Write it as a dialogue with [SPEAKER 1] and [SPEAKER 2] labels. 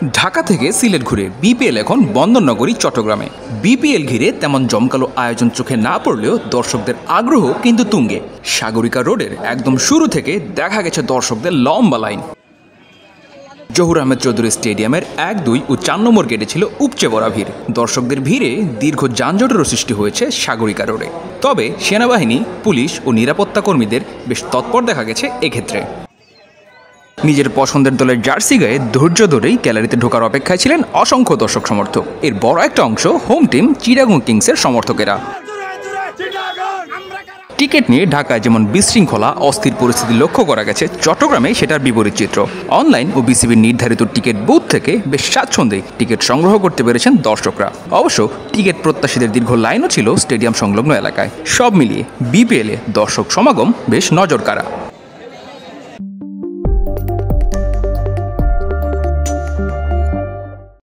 [SPEAKER 1] ঢাকা থেকে সিলেট ঘুরে বিপিএল এখন বন্দরনগরী চট্টগ্রামে। বিপিএল ঘিরে তেমন জমকালো আয়োজন চোখে না পড়লেও দর্শকদের আগ্রহ কিন্তু তুঙ্গে। সাগরিকা রোডের একদম শুরু থেকে দেখা গেছে দর্শকদের লম্বা লাইন। জহুর আহমেদ চৌধুরী স্টেডিয়ামের ১, ২ ও ৪ নম্বর গেটে ছিল উপচে পড়া ভিড়। দর্শকদের ভিড়ে দীর্ঘ যানজটেরও সৃষ্টি হয়েছে সাগরিকা রোডে। তবে সেনাবাহিনী, পুলিশ ও নিরাপত্তা কর্মীদের বেশ তৎপর দেখা গেছে এক্ষেত্রে। নিজের পছন্দের দলের জার্সি গায়ে ধৈর্য ধরেই গ্যালারিতে ঢোকার অপেক্ষায় ছিলেন অসংখ্য দর্শক সমর্থক। এর বড় একটা অংশ হোম টিম চিটাগং কিংসের সমর্থকেরা। টিকিট নিয়ে ঢাকায় যেমন বিশৃঙ্খলা, অস্থির পরিস্থিতি লক্ষ্য করা গেছে, চট্টগ্রামে সেটার বিপরীত চিত্র। অনলাইন ও বিসিবির নির্ধারিত টিকিট বুথ থেকে বেশ স্বাচ্ছন্দ্যে টিকিট সংগ্রহ করতে পেরেছেন দর্শকরা। অবশ্য টিকিট প্রত্যাশীদের দীর্ঘ লাইনও ছিল স্টেডিয়াম সংলগ্ন এলাকায়। সব মিলিয়ে বিপিএলে দর্শক সমাগম বেশ নজরকাড়া।